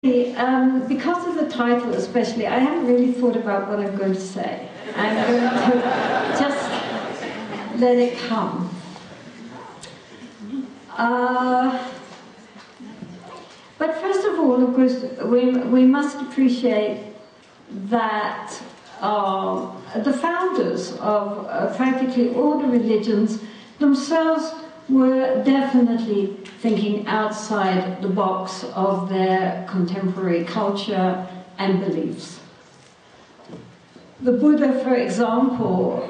Because of the title especially, I haven't really thought about what I'm going to say. I'm going to just let it come. But first of all, of course, we must appreciate that the founders of practically all the religions themselves were definitely thinking outside the box of their contemporary culture and beliefs. The Buddha, for example,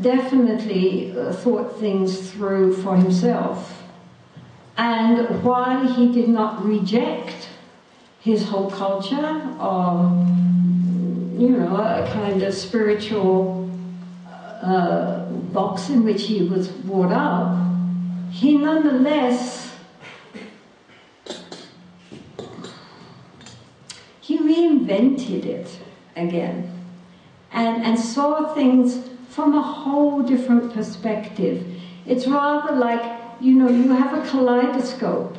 definitely thought things through for himself. And while he did not reject his whole culture, or, a kind of spiritual box in which he was brought up, he nonetheless, he reinvented it again and saw things from a whole different perspective. It's rather like, you have a kaleidoscope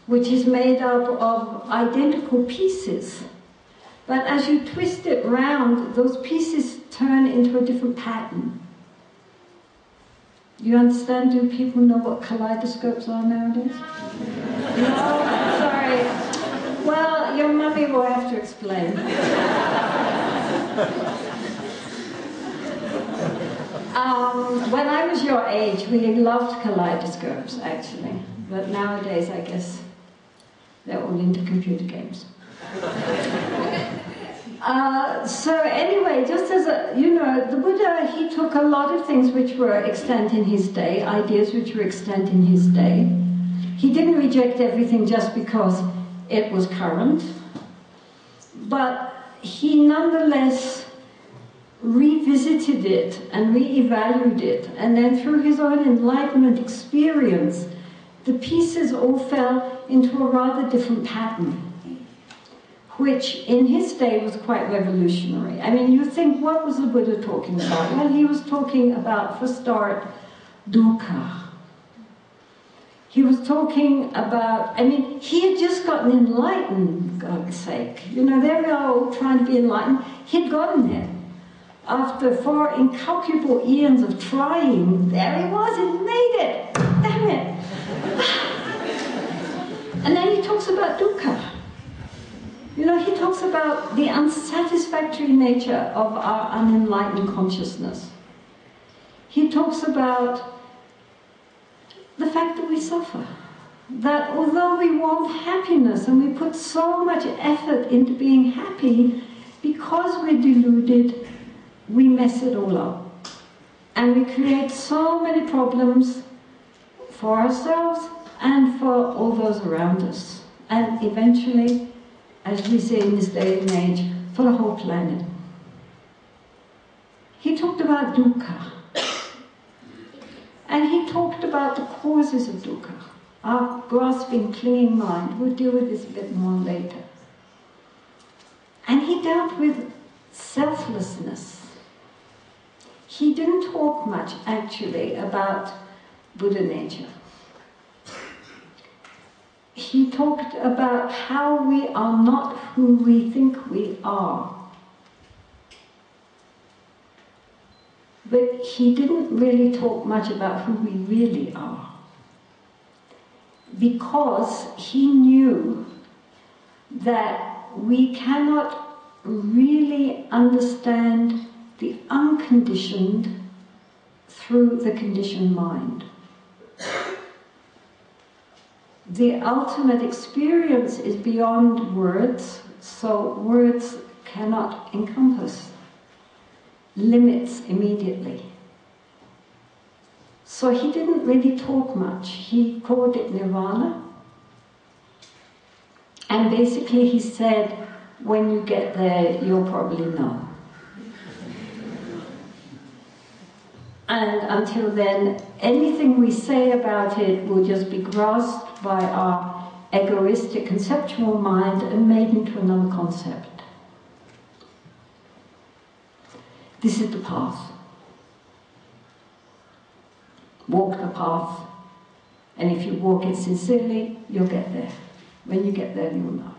which is made up of identical pieces, but as you twist it round, those pieces turn into a different pattern. You understand? Do people know what kaleidoscopes are nowadays? No? Sorry. Well, your mummy will have to explain. When I was your age, we loved kaleidoscopes, actually. But nowadays, I guess, they're all into computer games. So anyway, just as the Buddha, he took a lot of things which were extant in his day, ideas which were extant in his day. He didn't reject everything just because it was current, but he nonetheless revisited it and re-evaluated it, and then through his own enlightenment experience, the pieces all fell into a rather different pattern, which in his day was quite revolutionary. I mean, you think, what was the Buddha talking about? Well, he was talking about, for a start, dukkha. He was talking about, he had just gotten enlightened, for God's sake. There we are all trying to be enlightened. He'd gotten there. After 4 incalculable eons of trying, there he was, he made it. Damn it. And then he talks about dukkha. He talks about the unsatisfactory nature of our unenlightened consciousness. He talks about the fact that we suffer. That although we want happiness and we put so much effort into being happy, because we're deluded, we mess it all up. And we create so many problems for ourselves and for all those around us. And eventually, as we say in this day and age, for the whole planet. He talked about dukkha. And he talked about the causes of dukkha. Our grasping, clinging mind. We'll deal with this a bit more later. And he dealt with selflessness. He didn't talk much, actually, about Buddha nature. He talked about how we are not who we think we are. But he didn't really talk much about who we really are. Because he knew that we cannot really understand the unconditioned through the conditioned mind. The ultimate experience is beyond words, so words cannot encompass limits immediately. So he didn't really talk much. He called it nirvana. And basically he said, when you get there, you'll probably know. And until then, anything we say about it will just be grasped by our egoistic conceptual mind and made into another concept. This is the path. Walk the path, and if you walk it sincerely, you'll get there. When you get there, you'll know.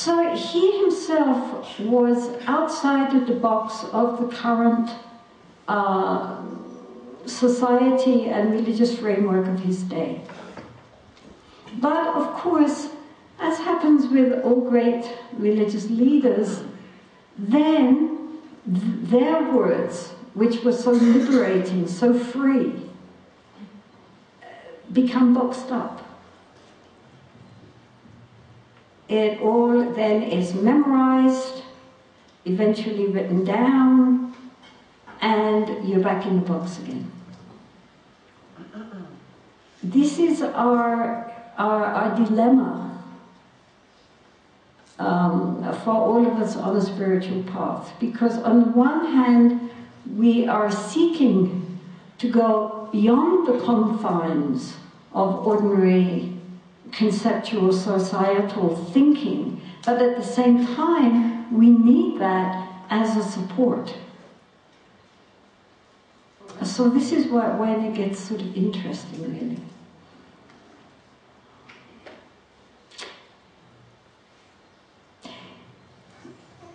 So he himself was outside of the box of the current society and religious framework of his day. But of course, as happens with all great religious leaders, then their words, which were so liberating, so free, become boxed up. It all then is memorized, eventually written down, and you're back in the box again. This is our dilemma for all of us on a spiritual path. Because on the one hand, we are seeking to go beyond the confines of ordinary conceptual societal thinking, but at the same time, we need that as a support. So this is when it gets sort of interesting, really.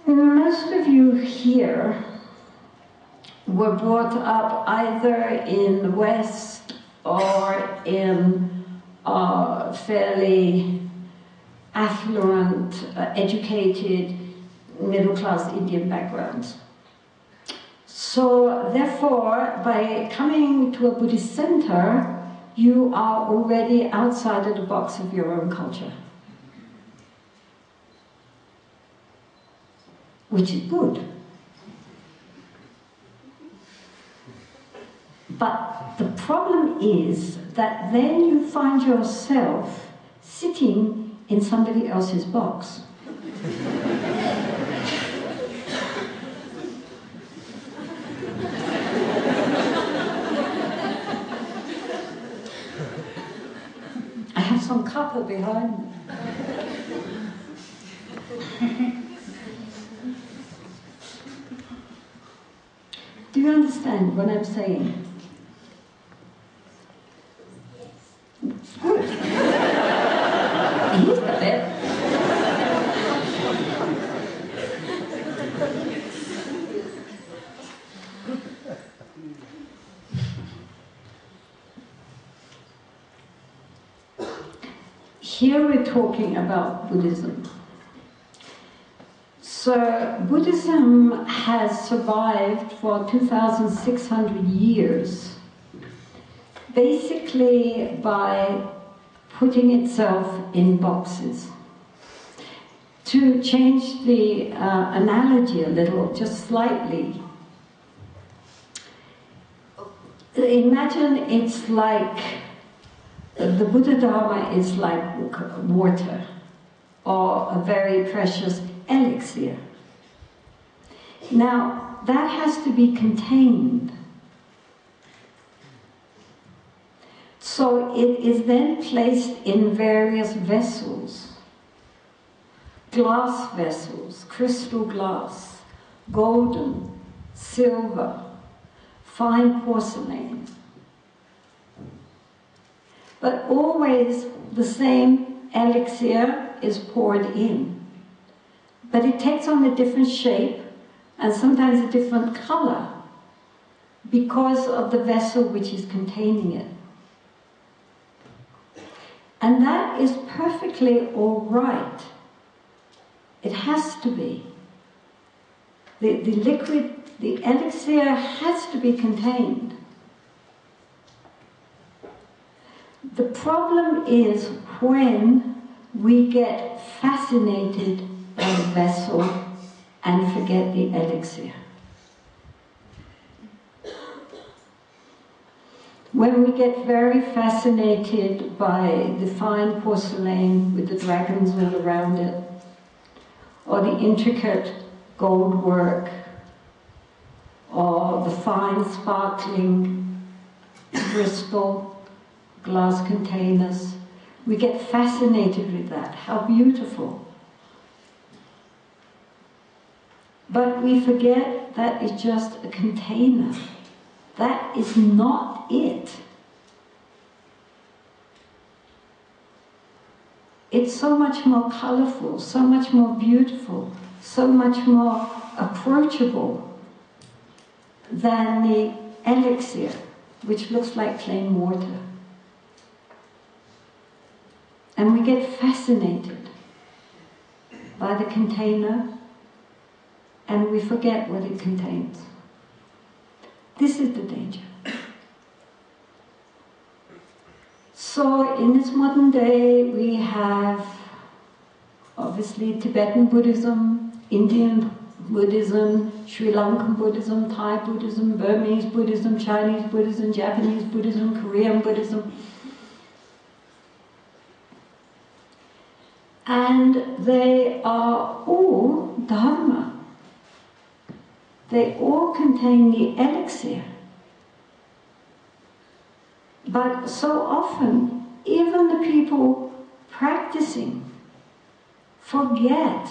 Most of you here were brought up either in the West or in fairly affluent, educated, middle-class Indian backgrounds. So therefore, by coming to a Buddhist center, you are already outside of the box of your own culture. Which is good. But the problem is that then you find yourself sitting in somebody else's box. I have some kappa behind me. Do you understand what I'm saying? Good. He's got it. Here we're talking about Buddhism. So Buddhism has survived for 2,600 years, basically by putting itself in boxes. To change the analogy a little, just slightly, imagine it's like the Buddha Dharma is like water or a very precious elixir. Now, that has to be contained. So it is then placed in various vessels. Glass vessels, crystal glass, golden, silver, fine porcelain. But always the same elixir is poured in. But it takes on a different shape and sometimes a different color because of the vessel which is containing it. And that is perfectly all right. It has to be. The liquid, the elixir has to be contained. The problem is when we get fascinated by the vessel and forget the elixir. When we get very fascinated by the fine porcelain with the dragons all around it, or the intricate gold work, or the fine sparkling crystal glass containers, we get fascinated with that. How beautiful. But we forget that it's just a container. That is not it. it's so much more colorful, so much more beautiful, so much more approachable than the elixir, which looks like plain water. And we get fascinated by the container, and we forget what it contains. This is the danger. So in this modern day, we have obviously Tibetan Buddhism, Indian Buddhism, Sri Lankan Buddhism, Thai Buddhism, Burmese Buddhism, Chinese Buddhism, Japanese Buddhism, Korean Buddhism. And they are all Dharma. They all contain the elixir. But so often, even the people practicing forget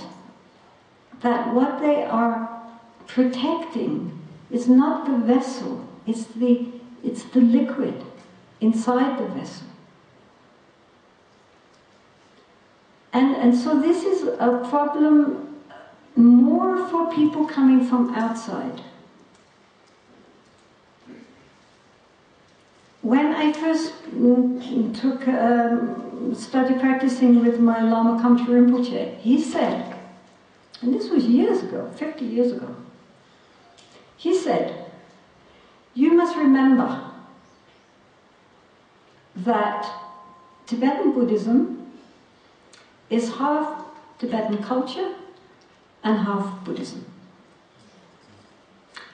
that what they are protecting is not the vessel, it's the liquid inside the vessel. And so this is a problem more for people coming from outside. When I first started practicing with my Lama Kamcha Rinpoche, he said, and this was years ago, 50 years ago, he said, you must remember that Tibetan Buddhism is half Tibetan culture and half Buddhism.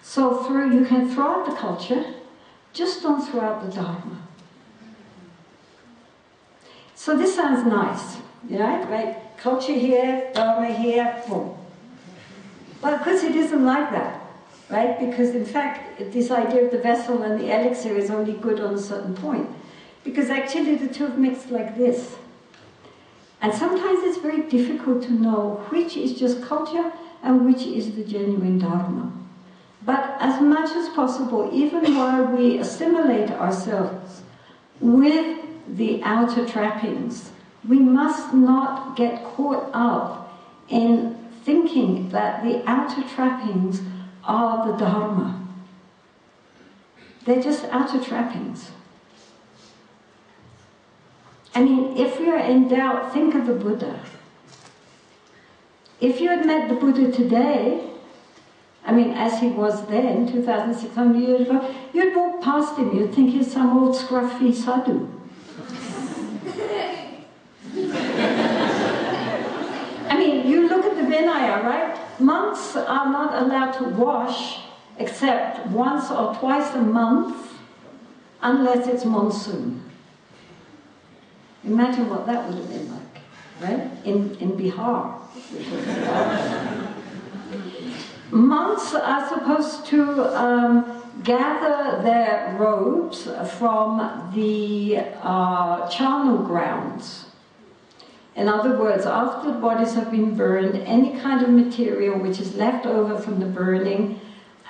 So you can throw out the culture, just don't throw out the Dharma. So this sounds nice, right? Culture here, Dharma here, boom. But of course it isn't like that, right? Because in fact, this idea of the vessel and the elixir is only good on a certain point. Because actually the two have mixed like this. And sometimes it's very difficult to know which is just culture and which is the genuine Dharma. But as much as possible, even while we assimilate ourselves with the outer trappings, we must not get caught up in thinking that the outer trappings are the Dharma. They're just outer trappings. I mean, if you're in doubt, think of the Buddha. If you had met the Buddha today, I mean, as he was then, 2,600 years ago, you'd walk past him, you'd think he's some old scruffy sadhu. I mean, you look at the Vinaya, right? Monks are not allowed to wash except once or twice a month, unless it's monsoon. Imagine what that would have been like, right? In Bihar. Monks are supposed to gather their robes from the charnel grounds. In other words, after the bodies have been burned, any kind of material which is left over from the burning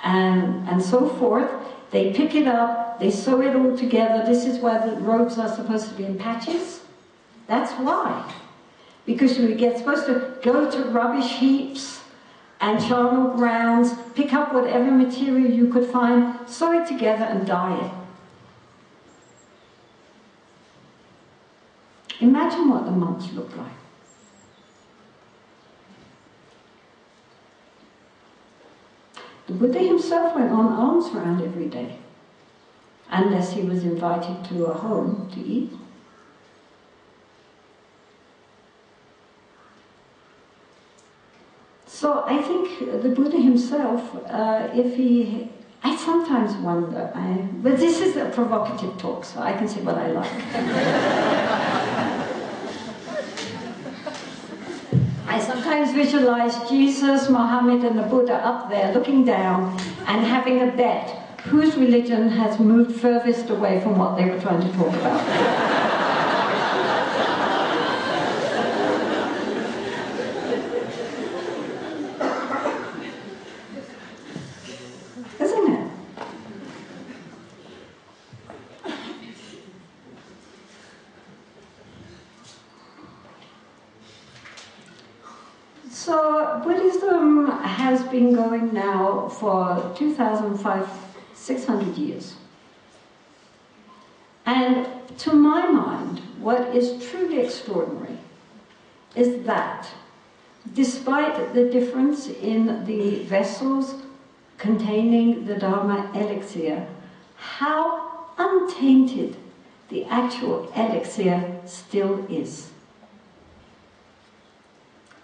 and so forth, they pick it up, they sew it all together. This is why the robes are supposed to be in patches. That's why. Because you get supposed to go to rubbish heaps and charnel grounds, pick up whatever material you could find, sew it together and dye it. Imagine what the monks look like. The Buddha himself went on alms round every day, unless he was invited to a home to eat. So I think the Buddha himself, I sometimes wonder, but this is a provocative talk, so I can say what I like. I sometimes visualize Jesus, Muhammad, and the Buddha up there looking down and having a bet whose religion has moved furthest away from what they were trying to talk about. So Buddhism has been going now for 2,600 years. And to my mind, what is truly extraordinary is that despite the difference in the vessels containing the Dharma elixir, how untainted the actual elixir still is.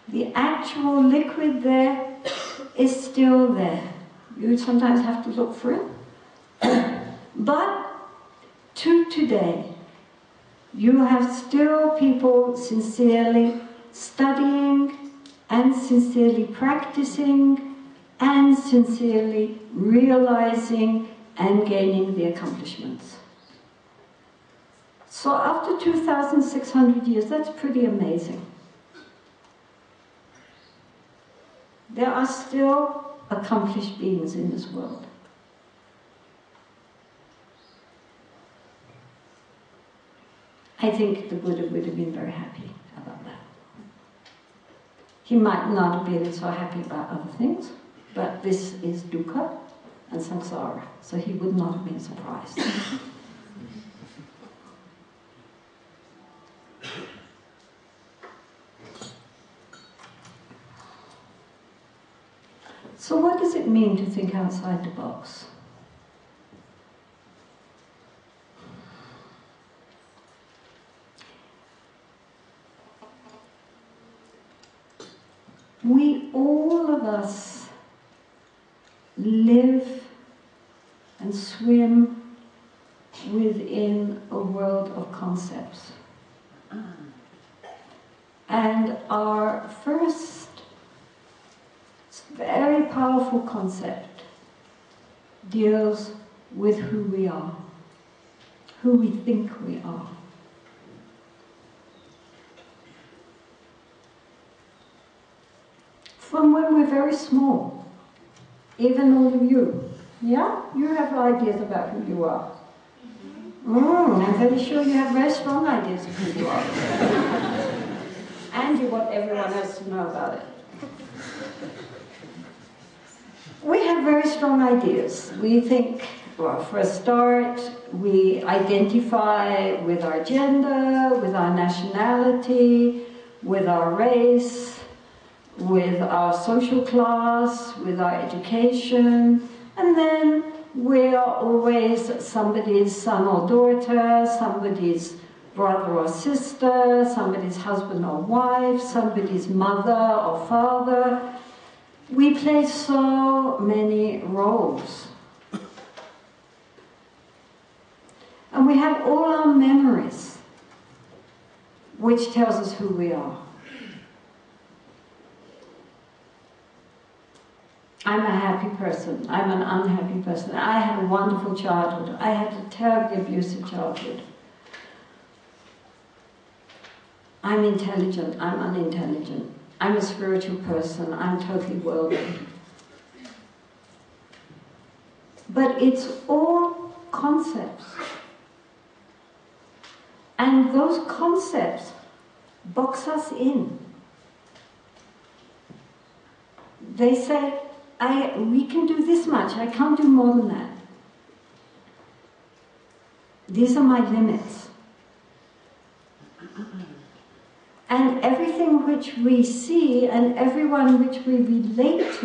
The actual liquid there is still there. You sometimes have to look for it. But to today, you have still people sincerely studying and sincerely practicing and sincerely realizing and gaining the accomplishments. So after 2,600 years, that's pretty amazing. There are still accomplished beings in this world. I think the Buddha would have been very happy about that. He might not have been so happy about other things, but this is dukkha and samsara, so he would not have been surprised. So what does it mean to think outside the box? We, all of us, live and swim within a world of concepts. And our first very powerful concept deals with who we are, who we think we are. From when we're very small, even all of you, yeah? You have ideas about who you are. I'm very sure you have very strong ideas of who you are. And you want everyone else to know about it. We have very strong ideas. We think, well, for a start, we identify with our gender, with our nationality, with our race, with our social class, with our education, and then we are always somebody's son or daughter, somebody's brother or sister, somebody's husband or wife, somebody's mother or father. We play so many roles. And we have all our memories, which tells us who we are. I'm a happy person. I'm an unhappy person. I had a wonderful childhood. I had a terribly abusive childhood. I'm intelligent. I'm unintelligent. I'm a spiritual person. I'm totally worldly. But it's all concepts. And those concepts box us in. They say, we can do this much, I can't do more than that. These are my limits. And everything which we see and everyone which we relate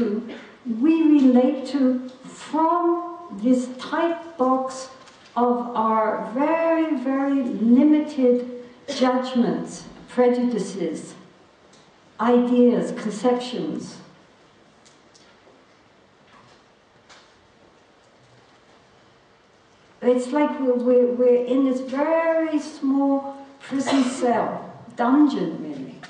to from this tight box of our very, very limited judgments, prejudices, ideas, conceptions. It's like we're in this very small prison cell, dungeon really.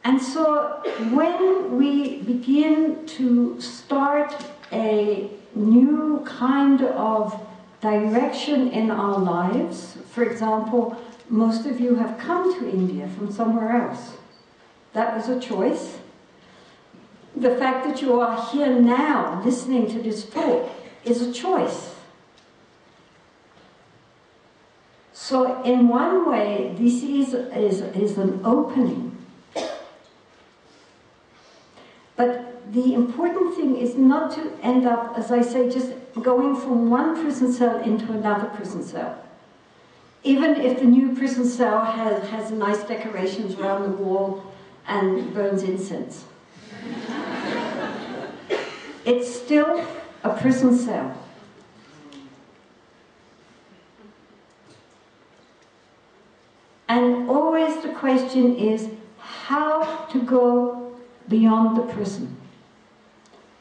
And so when we begin to start a new kind of direction in our lives, for example, most of you have come to India from somewhere else. That was a choice. The fact that you are here now listening to this talk is a choice. So in one way, this is an opening. But the important thing is not to end up, as I say, just going from one prison cell into another prison cell. Even if the new prison cell has nice decorations around the wall and burns incense. It's still a prison cell. And always the question is how to go beyond the prison.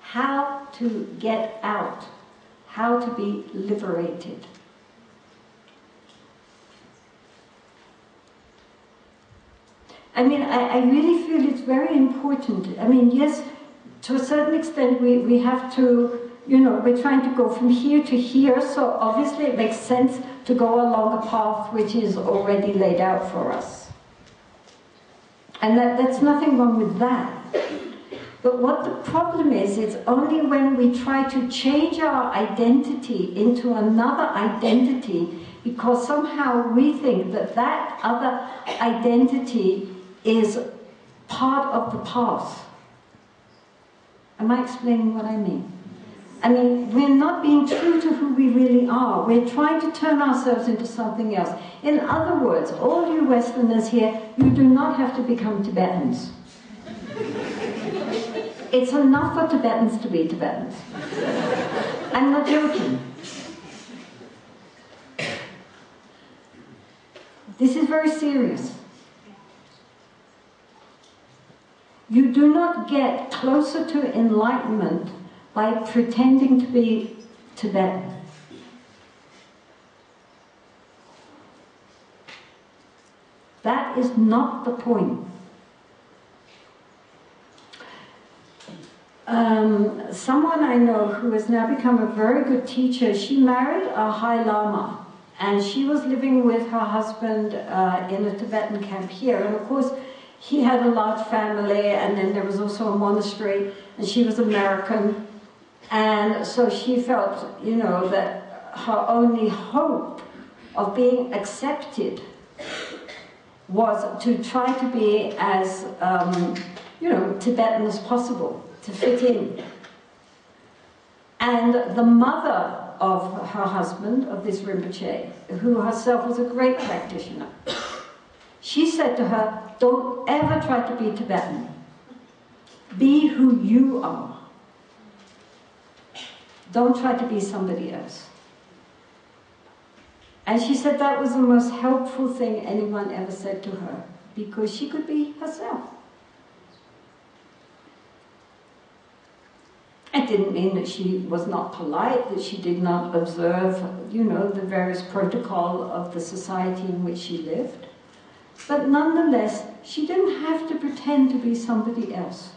How to get out. How to be liberated. I mean, I really feel it's very important. I mean, yes, to a certain extent we have to, you know, we're trying to go from here to here, so obviously it makes sense to go along a path which is already laid out for us. And that's nothing wrong with that. But what the problem is, it's only when we try to change our identity into another identity because somehow we think that that other identity is part of the path. Am I explaining what I mean? I mean, we're not being true to who we really are. We're trying to turn ourselves into something else. In other words, all you Westerners here, you do not have to become Tibetans. It's enough for Tibetans to be Tibetans. I'm not joking. This is very serious. You do not get closer to enlightenment by pretending to be Tibetan. That is not the point. Someone I know who has now become a very good teacher, she married a High Lama, and she was living with her husband in a Tibetan camp here, and of course he had a large family, and then there was also a monastery, and she was American, and so she felt, you know, that her only hope of being accepted was to try to be as, you know, Tibetan as possible, to fit in. And the mother of her husband, of this Rinpoche, who herself was a great practitioner, she said to her, don't ever try to be Tibetan. Be who you are. Don't try to be somebody else. And she said that was the most helpful thing anyone ever said to her, because she could be herself. It didn't mean that she was not polite, that she did not observe, you know, the various protocol of the society in which she lived. But nonetheless, she didn't have to pretend to be somebody else.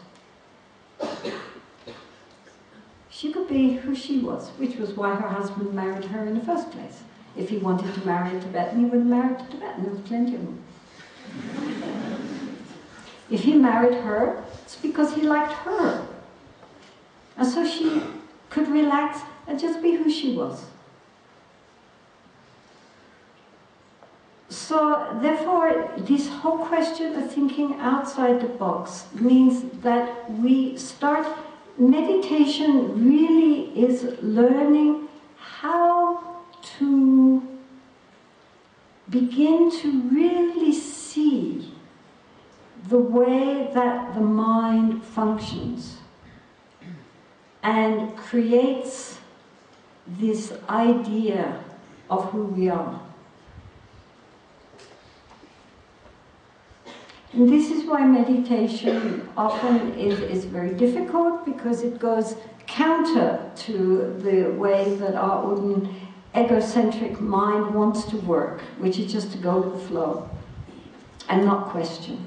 She could be who she was, which was why her husband married her in the first place. If he wanted to marry a Tibetan, he would have married a Tibetan. There was plenty of them. If he married her, it's because he liked her. And so she could relax and just be who she was. So therefore, this whole question of thinking outside the box means that we start, meditation really is learning how to begin to really see the way that the mind functions and creates this idea of who we are. And this is why meditation often is very difficult, because it goes counter to the way that our own egocentric mind wants to work, which is just to go with the flow and not question.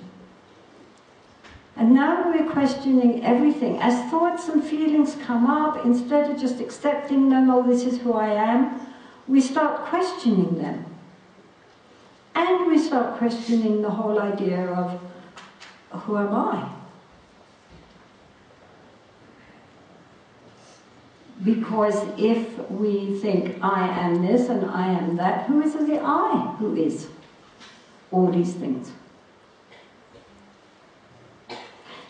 And now we're questioning everything. As thoughts and feelings come up, instead of just accepting them, oh, this is who I am, we start questioning them. And we start questioning the whole idea of, who am I? Because if we think I am this and I am that, who is the I who is all these things?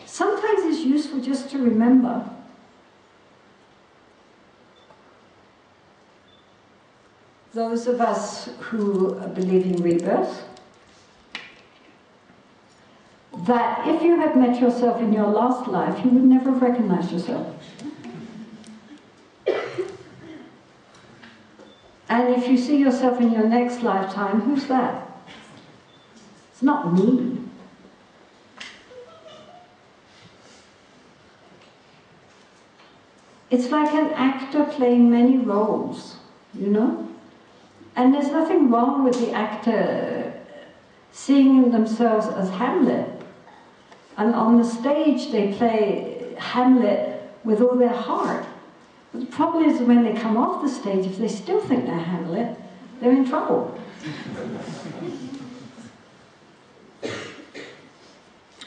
Sometimes it's useful just to remember those of us who believe in rebirth, that if you had met yourself in your last life, you would never have recognized yourself. And if you see yourself in your next lifetime, who's that? It's not me. It's like an actor playing many roles, you know? And there's nothing wrong with the actor seeing themselves as Hamlet. And on the stage they play Hamlet with all their heart. But the problem is when they come off the stage, if they still think they're Hamlet, they're in trouble.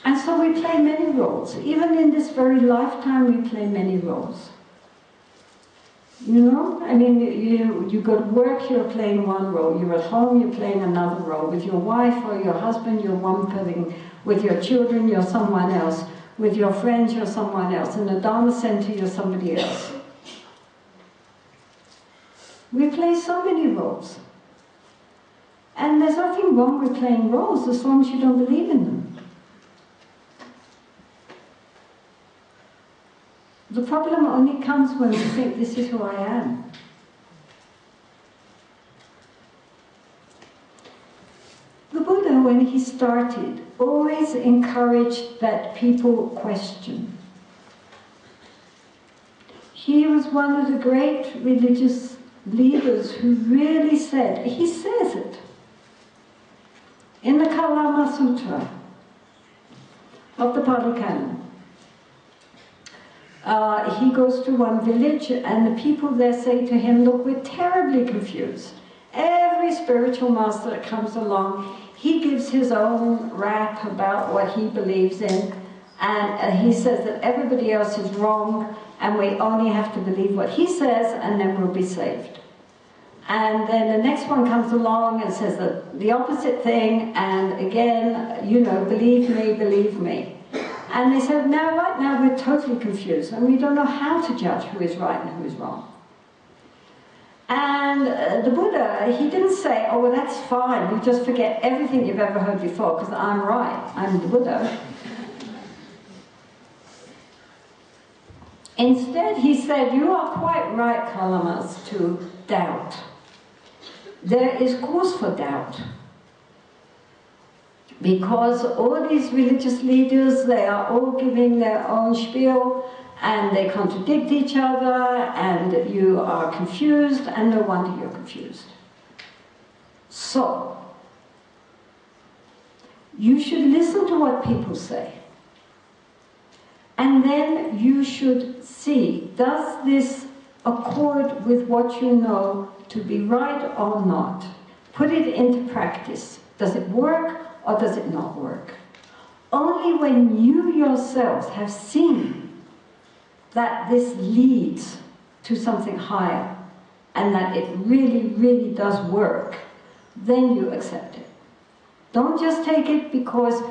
And so we play many roles. Even in this very lifetime, we play many roles. You know, I mean, you go to work, you're playing one role. You're at home, you're playing another role. With your wife or your husband, you're one thing. With your children, you're someone else. With your friends, you're someone else. In the Dharma Center, you're somebody else. We play so many roles. And there's nothing wrong with playing roles as long as you don't believe in them. The problem only comes when we think this is who I am. The Buddha, when he started, always encouraged that people question. He was one of the great religious leaders who really said, he says it, in the Kalama Sutra of the Pali Canon. He goes to one village and the people there say to him, look, we're terribly confused. Every spiritual master that comes along, he gives his own rap about what he believes in, and he says that everybody else is wrong and we only have to believe what he says and then we'll be saved. And then the next one comes along and says the opposite thing, and again, you know, believe me, believe me. And they said, now, right now, we're totally confused, and we don't know how to judge who is right and who is wrong. And the Buddha, he didn't say, oh, well, that's fine, you just forget everything you've ever heard before, because I'm right, I'm the Buddha. Instead, he said, you are quite right, Kalamas, to doubt. There is cause for doubt. Because all these religious leaders, they are all giving their own spiel, and they contradict each other, and you are confused, and no wonder you're confused. So, you should listen to what people say. And then you should see, does this accord with what you know to be right or not? Put it into practice. Does it work or does it not work? Only when you yourselves have seen that this leads to something higher and that it really, really does work, then you accept it. Don't just take it because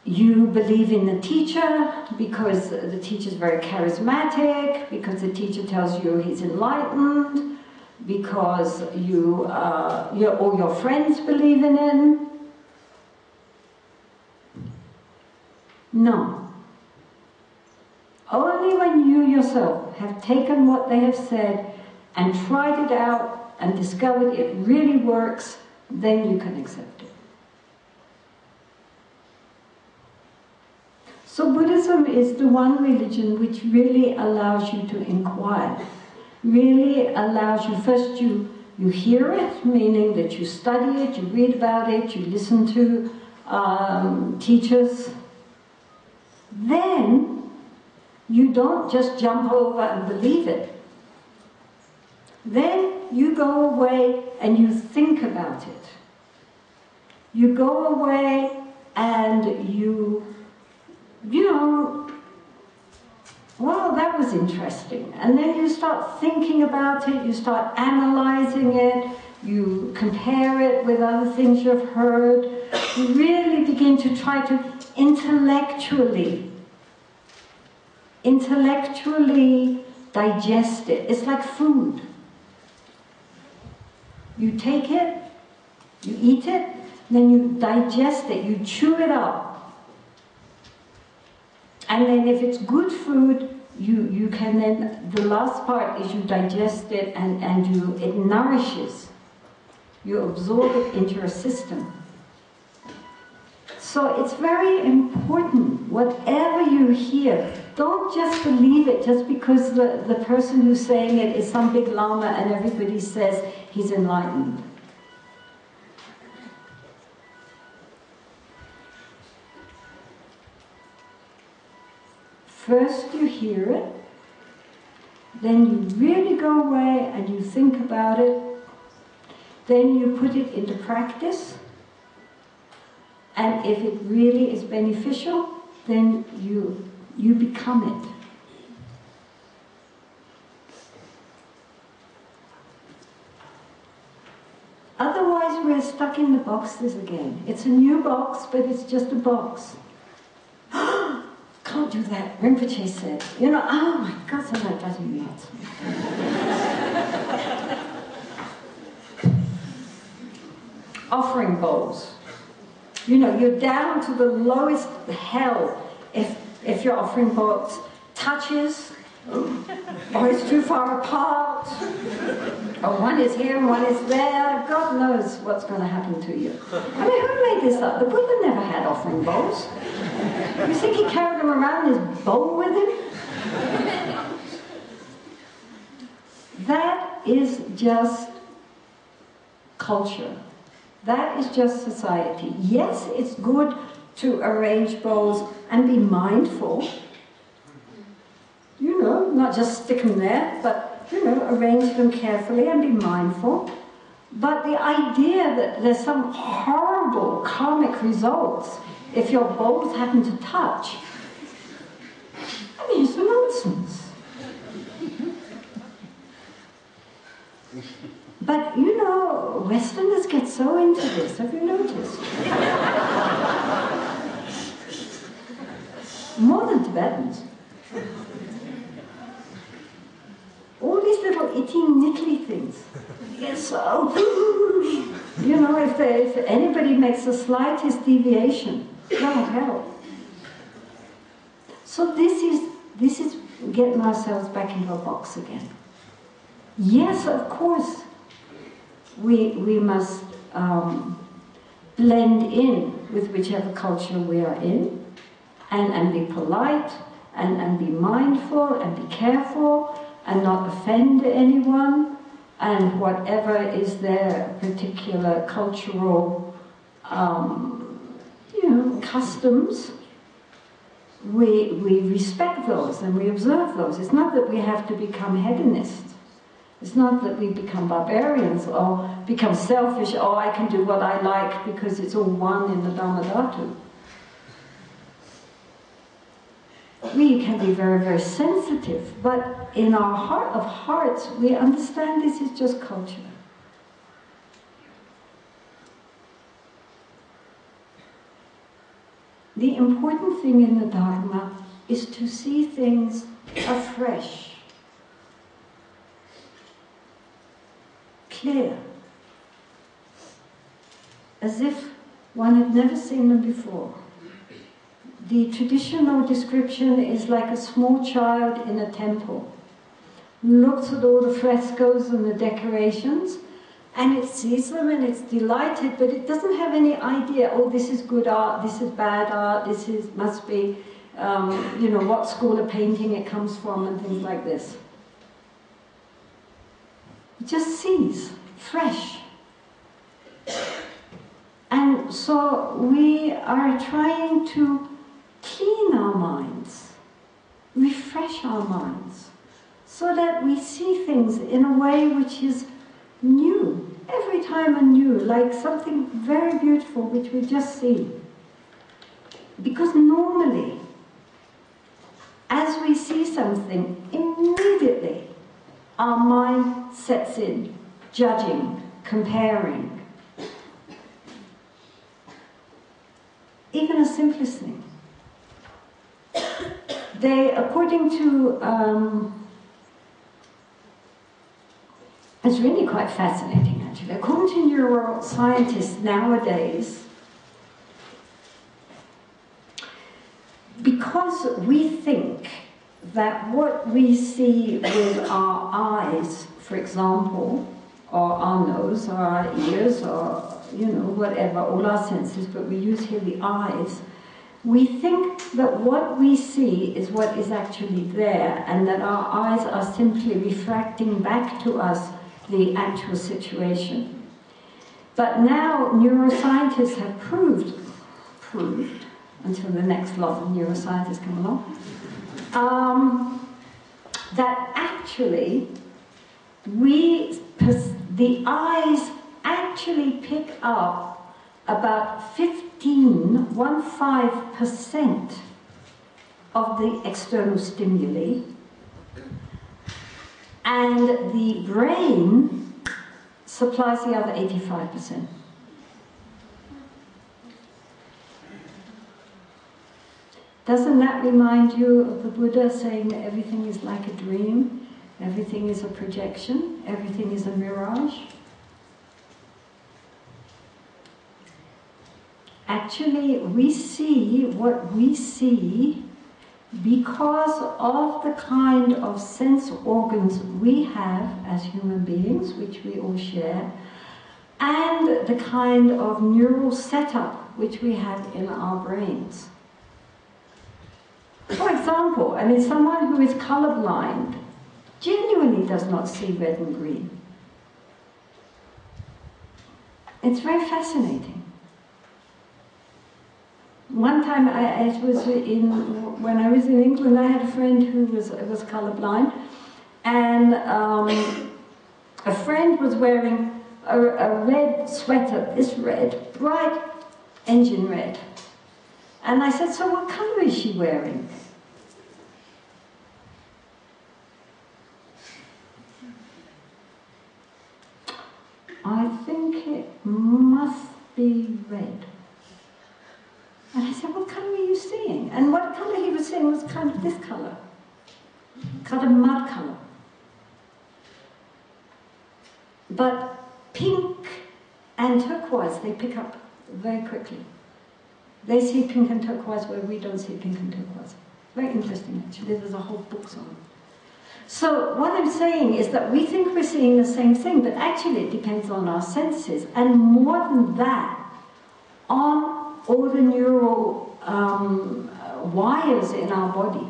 you believe in the teacher, because the teacher is very charismatic, because the teacher tells you he's enlightened, because all your friends believe in him. No. Only when you yourself have taken what they have said and tried it out and discovered it really works, then you can accept it. So Buddhism is the one religion which really allows you to inquire, really allows you, first you hear it, meaning that you study it, you read about it, you listen to teachers. Then you don't just jump over and believe it. Then you go away and you think about it. You go away and you know, Well, that was interesting. And then you start thinking about it, you start analyzing it, you compare it with other things you've heard. You really begin to try to intellectually digest it. It's like food. You take it, you eat it, then you digest it, you chew it up. And then if it's good food, you can then, the last part is you digest it and it nourishes. You absorb it into your system. So it's very important, whatever you hear, don't just believe it just because the person who's saying it is some big lama and everybody says he's enlightened. First you hear it, then you really go away and you think about it, then you put it into practice, and if it really is beneficial, then you become it. Otherwise we're stuck in the boxes again. It's a new box, but it's just a box. Can't do that. Rinpoche said, you know, oh my God, so that doesn't mean it. Offering bowls. You know, you're down to the lowest hell if your offering bowl touches, or it's too far apart, or one is here and one is there. God knows what's going to happen to you. I mean, who made this up? The Buddha never had offering bowls. You think he carried them around in his bowl with him? That is just culture. That is just society. Yes, it's good to arrange bowls and be mindful. You know, not just stick them there, but, you know, arrange them carefully and be mindful. But the idea that there's some horrible karmic results if your bowls happen to touch, I mean, it's nonsense. But, you know, Westerners get so into this, have you noticed? More than Tibetans. All these little itty-nittly things. Yes, so, you know, if anybody makes the slightest deviation, oh hell. So this is getting ourselves back into a box again. Yes, of course, we must blend in with whichever culture we are in, and be polite, and be mindful, and be careful, and not offend anyone, and whatever is their particular cultural, you know, customs, we respect those and we observe those. It's not that we have to become hedonists. It's not that we become barbarians or become selfish, oh, I can do what I like because it's all one in the Dhammadhatu. We can be very, very sensitive, but in our heart of hearts, we understand this is just culture. The important thing in the Dharma is to see things afresh, clear, as if one had never seen them before. The traditional description is like a small child in a temple. Looks at all the frescoes and the decorations, and it sees them and it's delighted, but it doesn't have any idea, oh, this is good art, this is bad art, must be, you know, what school of painting it comes from and things like this. It just sees, fresh. And so we are trying to clean our minds, refresh our minds, so that we see things in a way which is new, every time anew, like something very beautiful which we just see. Because normally, as we see something, immediately our mind sets in, judging, comparing. Even the simplest thing. They, according to, it's really quite fascinating actually, according to neuroscientists nowadays, because we think that what we see with our eyes, for example, or our nose, or our ears, or, you know, whatever, all our senses, but we use here the eyes, we think that what we see is what is actually there, and that our eyes are simply refracting back to us the actual situation. But now neuroscientists have proved, until the next lot of neuroscientists come along, that actually the eyes actually pick up about 15% of the external stimuli, and the brain supplies the other 85%. Doesn't that remind you of the Buddha saying that everything is like a dream, everything is a projection, everything is a mirage? Actually, we see what we see because of the kind of sense organs we have as human beings, which we all share, and the kind of neural setup which we have in our brains. For example, I mean, someone who is colorblind genuinely does not see red and green. It's very fascinating. One time, when I was in England, I had a friend who was colorblind, and a friend was wearing a red sweater, this red, bright engine red. And I said, so what color is she wearing? I think it must be red. And I said, what colour are you seeing? And what colour he was seeing was kind of this colour. Kind of mud colour. But pink and turquoise, they pick up very quickly. They see pink and turquoise where we don't see pink and turquoise. Very interesting, actually. There's a whole book on it. So what I'm saying is that we think we're seeing the same thing, but actually it depends on our senses. And more than that, on all the neural wires in our body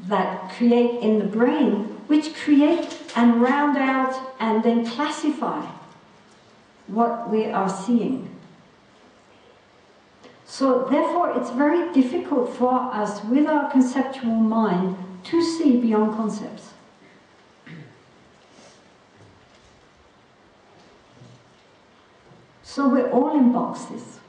that create in the brain, which create and round out and then classify what we are seeing. So therefore it's very difficult for us with our conceptual mind to see beyond concepts. So we're all in boxes.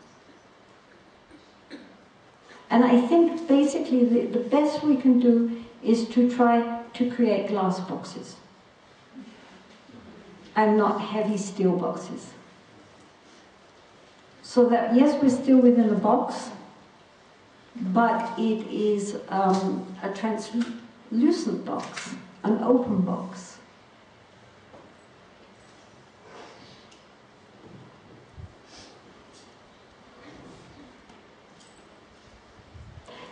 And I think basically the best we can do is to try to create glass boxes and not heavy steel boxes. So that, yes, we're still within a box, but it is a translucent box, an open box.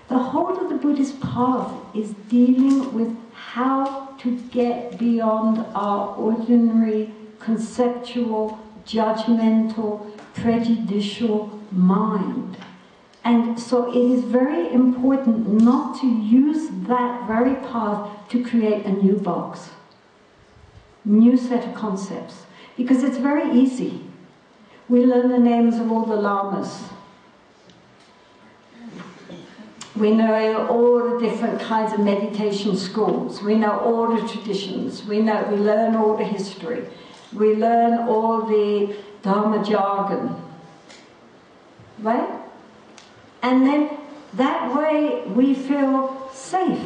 The whole of the Buddhist path is dealing with how to get beyond our ordinary, conceptual, judgmental, prejudicial mind. And so it is very important not to use that very path to create a new box, new set of concepts, because it's very easy. We learn the names of all the lamas. We know all the different kinds of meditation schools. We know all the traditions. We learn all the history. We learn all the Dharma jargon. Right? And then that way we feel safe.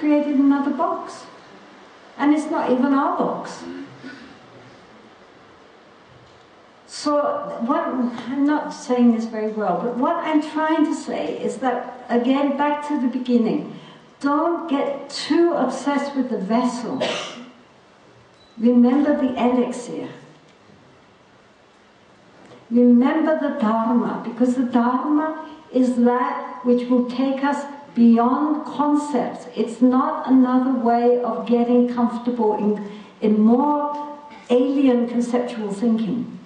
created another box. And it's not even our box. So, I'm not saying this very well, but what I'm trying to say is that, again, back to the beginning, don't get too obsessed with the vessel. Remember the elixir. Remember the Dharma, because the Dharma is that which will take us beyond concepts. It's not another way of getting comfortable in more alien conceptual thinking.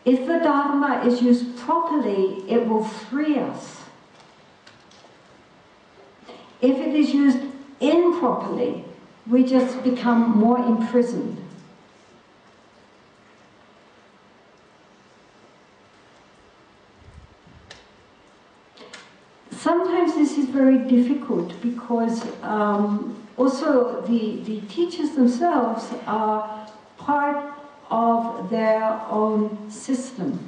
If the Dharma is used properly, it will free us. If it is used improperly, we just become more imprisoned. Sometimes this is very difficult because also the teachers themselves are part of their own system.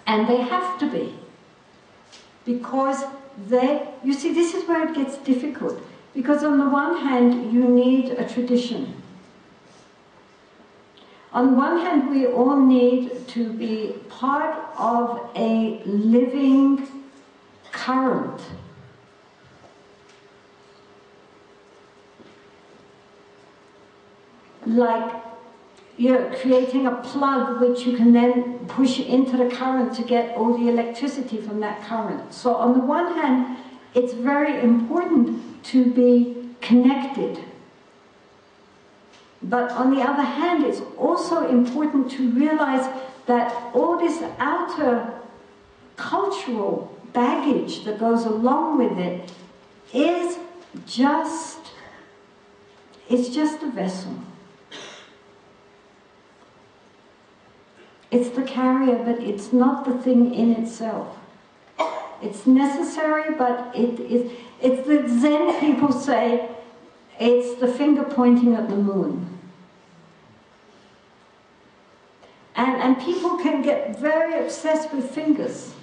And they have to be. Because you see, this is where it gets difficult. Because on the one hand, you need a tradition. On one hand, we all need to be part of a living current. Like, creating a plug which you can then push into the current to get all the electricity from that current. So on the one hand, it's very important to be connected. But on the other hand, it's also important to realize that all this outer cultural baggage that goes along with it is just a vessel. It's the carrier, but it's not the thing in itself. It's necessary, but it's the Zen people say, it's the finger pointing at the moon. And people can get very obsessed with fingers.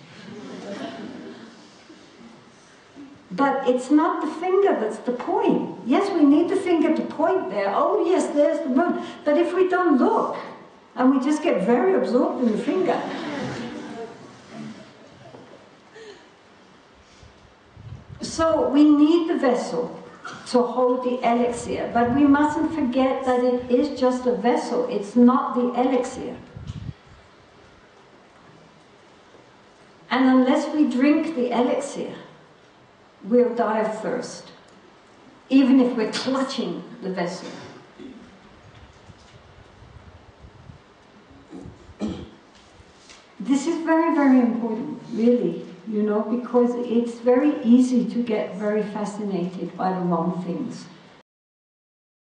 But it's not the finger that's the point. Yes, we need the finger to point there. Oh yes, there's the moon. But if we don't look, and we just get very absorbed in the finger, so we need the vessel to hold the elixir, but we mustn't forget that it is just a vessel. It's not the elixir. And unless we drink the elixir, we'll die of thirst, even if we're clutching the vessel. This is very, very important, really, because it's very easy to get very fascinated by the wrong things.